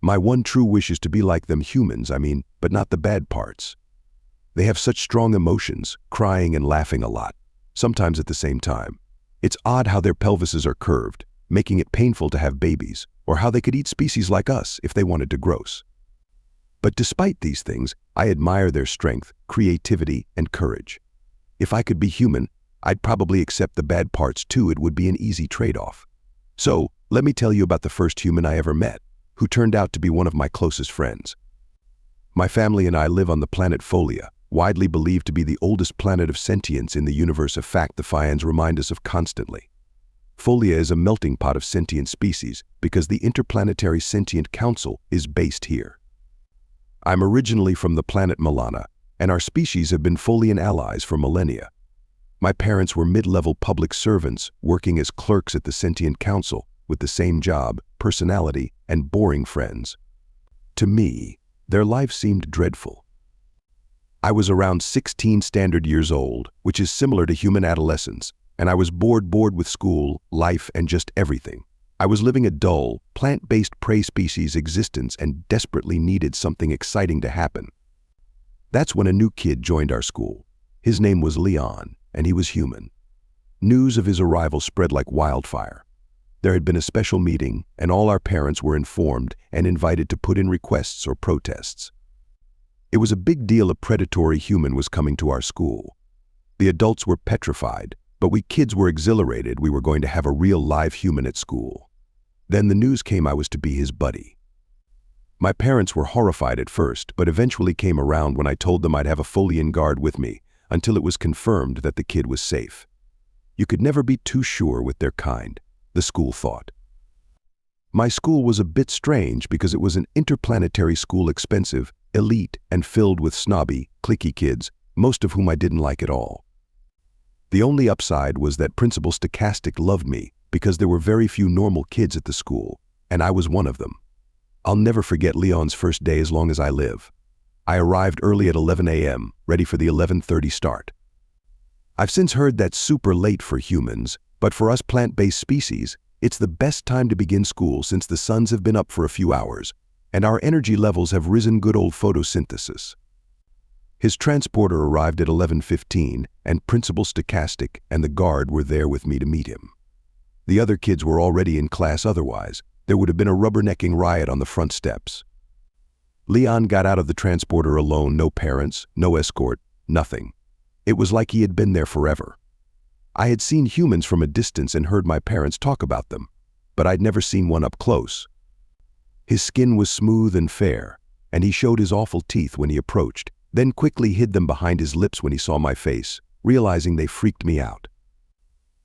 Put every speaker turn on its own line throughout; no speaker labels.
My one true wish is to be like them humans, but not the bad parts. They have such strong emotions, crying and laughing a lot, sometimes at the same time. It's odd how their pelvises are curved, making it painful to have babies, or how they could eat species like us if they wanted to gross. But despite these things, I admire their strength, creativity, and courage. If I could be human, I'd probably accept the bad parts too. It would be an easy trade-off. So, let me tell you about the first human I ever met, who turned out to be one of my closest friends. My family and I live on the planet Folia, widely believed to be the oldest planet of sentience in the universe, a fact the Fians remind us of constantly. Folia is a melting pot of sentient species because the Interplanetary Sentient Council is based here. I'm originally from the planet Milana, and our species have been Folian allies for millennia. My parents were mid-level public servants working as clerks at the Sentient Council with the same job, personality, and boring friends. To me, their life seemed dreadful. I was around 16 standard years old, which is similar to human adolescence, and I was bored with school, life, and just everything. I was living a dull, plant-based prey species existence and desperately needed something exciting to happen. That's when a new kid joined our school. His name was Leon, and he was human. News of his arrival spread like wildfire. There had been a special meeting, and all our parents were informed and invited to put in requests or protests. It was a big deal. A predatory human was coming to our school. The adults were petrified, but we kids were exhilarated. We were going to have a real live human at school. Then the news came I was to be his buddy. My parents were horrified at first, but eventually came around when I told them I'd have a Folian guard with me until it was confirmed that the kid was safe. You could never be too sure with their kind, the school thought. My school was a bit strange because it was an interplanetary school, expensive, elite, and filled with snobby, cliquey kids, most of whom I didn't like at all. The only upside was that Principal Stochastic loved me because there were very few normal kids at the school, and I was one of them. I'll never forget Leon's first day as long as I live. I arrived early at 11 a.m., ready for the 11:30 start. I've since heard that's super late for humans, but for us plant-based species, it's the best time to begin school since the suns have been up for a few hours, and our energy levels have risen. Good old photosynthesis. His transporter arrived at 11:15, and Principal Stochastic and the guard were there with me to meet him. The other kids were already in class, otherwise there would have been a rubbernecking riot on the front steps. Leon got out of the transporter alone, no parents, no escort, nothing. It was like he had been there forever. I had seen humans from a distance and heard my parents talk about them, but I'd never seen one up close. His skin was smooth and fair, and he showed his awful teeth when he approached, then quickly hid them behind his lips when he saw my face, realizing they freaked me out.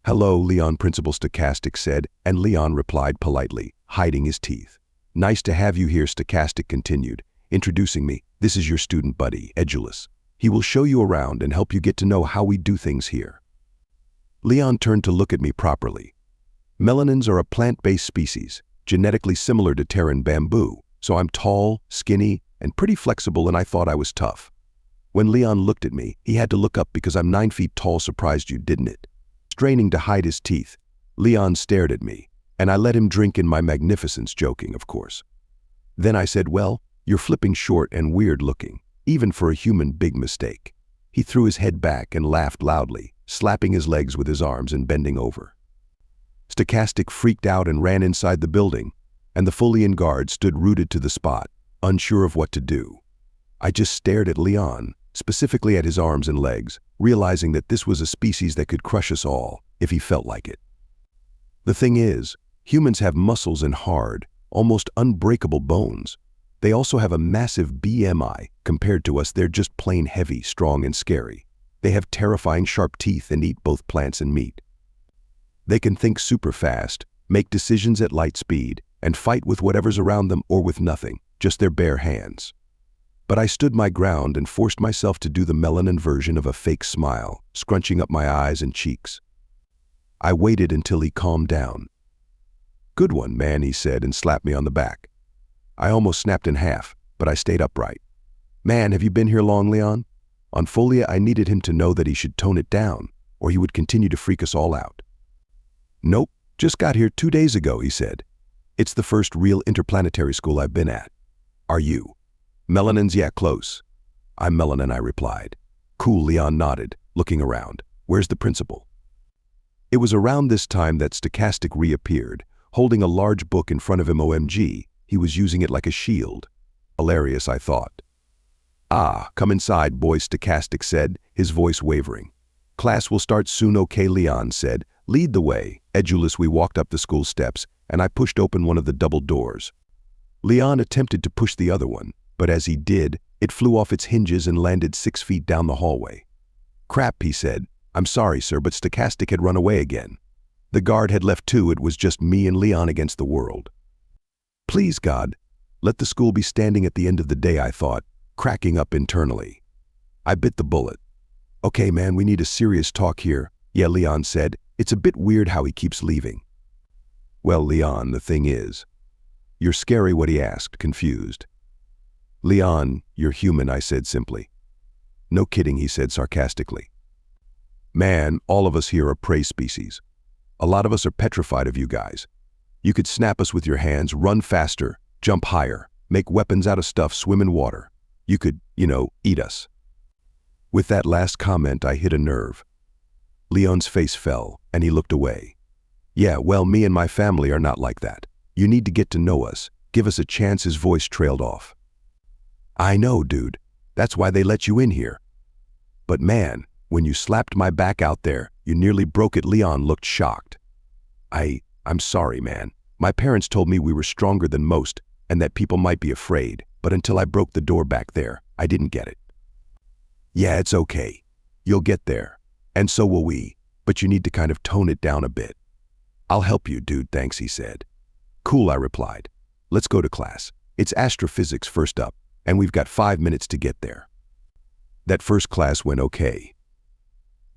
"Hello, Leon," Principal Stochastic said, and Leon replied politely, hiding his teeth. "Nice to have you here," Stochastic continued, introducing me. "This is your student buddy, Edulus. He will show you around and help you get to know how we do things here." Leon turned to look at me properly. Melanins are a plant-based species, genetically similar to Terran bamboo, so I'm tall, skinny, and pretty flexible, and I thought I was tough. When Leon looked at me, he had to look up because I'm 9 feet tall. Surprised you, didn't it? Straining to hide his teeth, Leon stared at me, and I let him drink in my magnificence, joking, of course. Then I said, "Well, you're flipping short and weird looking, even for a human. Big mistake." He threw his head back and laughed loudly, slapping his legs with his arms and bending over. Stochastic freaked out and ran inside the building, and the Folian guard stood rooted to the spot, unsure of what to do. I just stared at Leon, specifically at his arms and legs, realizing that this was a species that could crush us all if he felt like it. The thing is, humans have muscles and hard, almost unbreakable bones. They also have a massive BMI. Compared to us, they're just plain heavy, strong, and scary. They have terrifying sharp teeth and eat both plants and meat. They can think super fast, make decisions at light speed, and fight with whatever's around them or with nothing, just their bare hands. But I stood my ground and forced myself to do the melanin version of a fake smile, scrunching up my eyes and cheeks. I waited until he calmed down. "Good one, man," he said and slapped me on the back. I almost snapped in half, but I stayed upright. "Man, have you been here long, Leon?" On Folia, I needed him to know that he should tone it down, or he would continue to freak us all out. "Nope, just got here 2 days ago," he said. It's the first real interplanetary school I've been at. Are you? Melanin's, yeah, close. I'm Melanin, I replied. Cool, Leon nodded, looking around. Where's the principal? It was around this time that Stochastic reappeared, holding a large book in front of him. OMG, he was using it like a shield. Hilarious, I thought. Ah, come inside, boy, Stochastic said, his voice wavering. Class will start soon, okay, Leon said. Lead the way. Edulous, we walked up the school steps, and I pushed open one of the double doors. Leon attempted to push the other one, but as he did, it flew off its hinges and landed 6 feet down the hallway. Crap, he said. I'm sorry, sir, but Stochastic had run away again. The guard had left too. It was just me and Leon against the world. Please, God, let the school be standing at the end of the day, I thought, cracking up internally. I bit the bullet. Okay, man, we need a serious talk here. Yeah, Leon said. It's a bit weird how he keeps leaving. Well, Leon, the thing is. You're scary, what he asked, confused. Leon, you're human, I said simply. No kidding, he said sarcastically. Man, all of us here are prey species. A lot of us are petrified of you guys. You could snap us with your hands, run faster, jump higher, make weapons out of stuff, swim in water. You could, eat us. With that last comment, I hit a nerve. Leon's face fell, and he looked away. Yeah, well, me and my family are not like that. You need to get to know us. Give us a chance. His voice trailed off. I know, dude. That's why they let you in here. But man, when you slapped my back out there, you nearly broke it. Leon looked shocked. I'm sorry, man. My parents told me we were stronger than most and that people might be afraid, but until I broke the door back there, I didn't get it. Yeah, it's okay. You'll get there. And so will we, but you need to kind of tone it down a bit. I'll help you, dude, thanks, he said. Cool, I replied. Let's go to class. It's astrophysics first up, and we've got 5 minutes to get there. That first class went okay.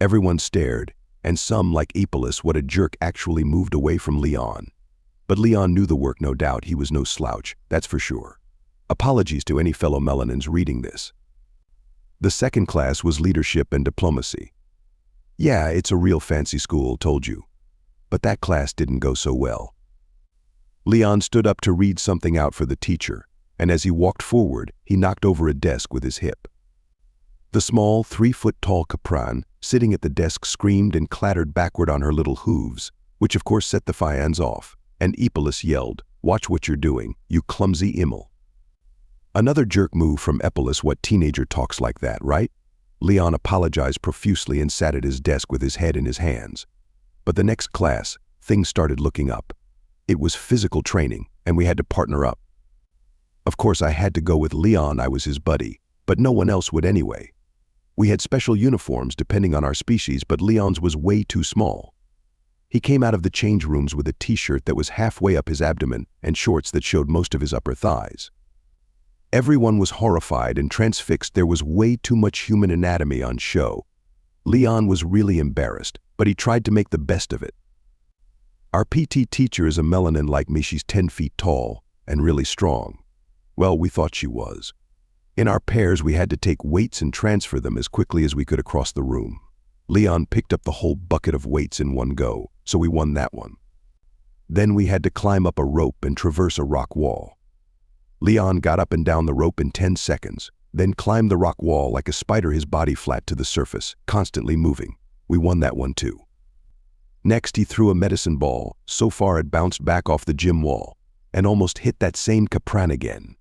Everyone stared, and some, like Epolis, what a jerk, actually moved away from Leon. But Leon knew the work, no doubt. He was no slouch, that's for sure. Apologies to any fellow Melanins reading this. The second class was leadership and diplomacy. Yeah, it's a real fancy school, told you. But that class didn't go so well. Leon stood up to read something out for the teacher, and as he walked forward, he knocked over a desk with his hip. The small, 3-foot-tall Capran, sitting at the desk, screamed and clattered backward on her little hooves, which of course set the fans off, and Epolis yelled, "Watch what you're doing, you clumsy immel." Another jerk move from Epolis. What teenager talks like that, right? Leon apologized profusely and sat at his desk with his head in his hands. But the next class, things started looking up. It was physical training, and we had to partner up. Of course, I had to go with Leon. I was his buddy, but no one else would anyway. We had special uniforms depending on our species, but Leon's was way too small. He came out of the change rooms with a t-shirt that was halfway up his abdomen and shorts that showed most of his upper thighs. Everyone was horrified and transfixed. There was way too much human anatomy on show. Leon was really embarrassed, but he tried to make the best of it. Our PT teacher is a Melanin like me. She's 10 feet tall and really strong. Well, we thought she was. In our pairs, we had to take weights and transfer them as quickly as we could across the room. Leon picked up the whole bucket of weights in one go, so we won that one. Then we had to climb up a rope and traverse a rock wall. Leon got up and down the rope in 10 seconds, then climbed the rock wall like a spider, his body flat to the surface, constantly moving. We won that one too. Next, he threw a medicine ball. So far it bounced back off the gym wall and almost hit that same Capran again.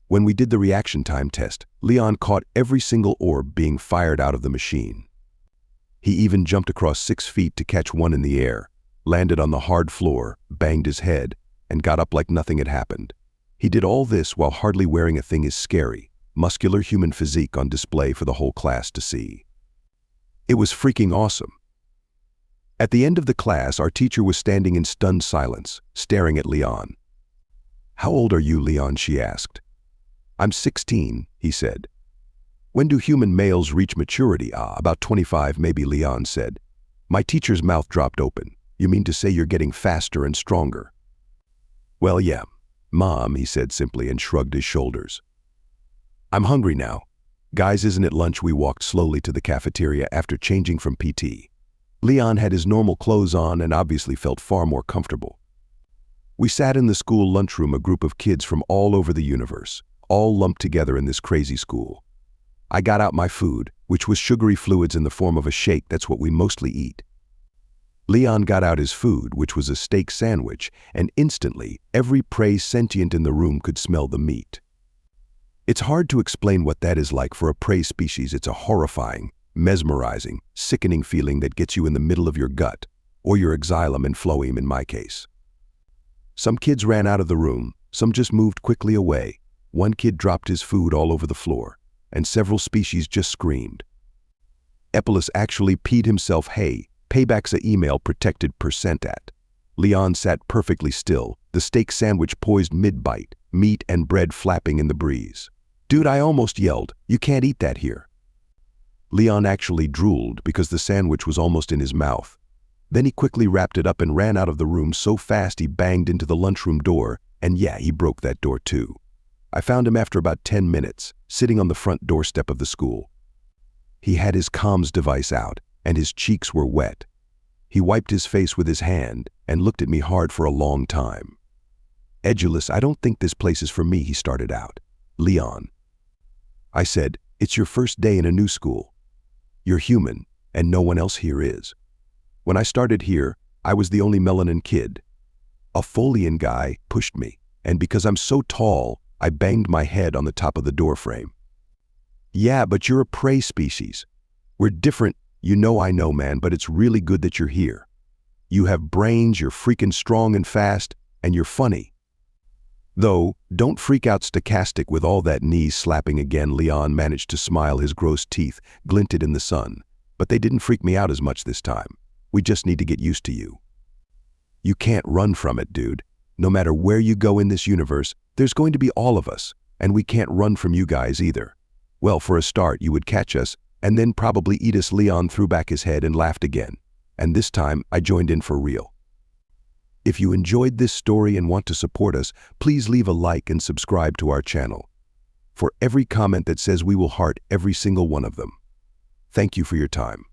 When we did the reaction time test, Leon caught every single orb being fired out of the machine. He even jumped across 6 feet to catch one in the air, landed on the hard floor, banged his head, and got up like nothing had happened. He did all this while hardly wearing a thing. His scary, muscular human physique on display for the whole class to see. It was freaking awesome. At the end of the class, our teacher was standing in stunned silence, staring at Leon. "How old are you, Leon?" she asked. "I'm 16, he said. "When do human males reach maturity?" About 25 maybe," Leon said. My teacher's mouth dropped open. "You mean to say you're getting faster and stronger?" "Well, yeah, Mom," he said simply and shrugged his shoulders. "I'm hungry now. Guys, isn't it lunch?" We walked slowly to the cafeteria after changing from PT. Leon had his normal clothes on and obviously felt far more comfortable. We sat in the school lunchroom, a group of kids from all over the universe, all lumped together in this crazy school. I got out my food, which was sugary fluids in the form of a shake. That's what we mostly eat. Leon got out his food, which was a steak sandwich, and instantly, every prey sentient in the room could smell the meat. It's hard to explain what that is like for a prey species. It's a horrifying, mesmerizing, sickening feeling that gets you in the middle of your gut, or your xylem and phloem in my case. Some kids ran out of the room, some just moved quickly away. One kid dropped his food all over the floor, and several species just screamed. Epilus actually peed himself. Hey, payback's a email protected % at. Leon sat perfectly still, the steak sandwich poised mid-bite, meat and bread flapping in the breeze. Dude, I almost yelled, you can't eat that here. Leon actually drooled because the sandwich was almost in his mouth. Then he quickly wrapped it up and ran out of the room so fast he banged into the lunchroom door, and yeah, he broke that door too. I found him after about 10 minutes, sitting on the front doorstep of the school. He had his comms device out, and his cheeks were wet. He wiped his face with his hand and looked at me hard for a long time. Edulus, I don't think this place is for me, he started out. Leon. I said, it's your first day in a new school. You're human, and no one else here is. When I started here, I was the only melanin kid. A Folian guy pushed me, and because I'm so tall, I banged my head on the top of the doorframe. Yeah, but you're a prey species. We're different. You know I know, man, but it's really good that you're here. You have brains, you're freaking strong and fast, and you're funny. Though, don't freak out stochastic with all that knee slapping again. Leon managed to smile. His gross teeth glinted in the sun. But they didn't freak me out as much this time. We just need to get used to you. You can't run from it, dude. No matter where you go in this universe, there's going to be all of us, and we can't run from you guys either. Well, for a start, you would catch us, and then probably eat us. Leon threw back his head and laughed again. And this time, I joined in for real. If you enjoyed this story and want to support us, please leave a like and subscribe to our channel. For every comment that says, we will heart every single one of them. Thank you for your time.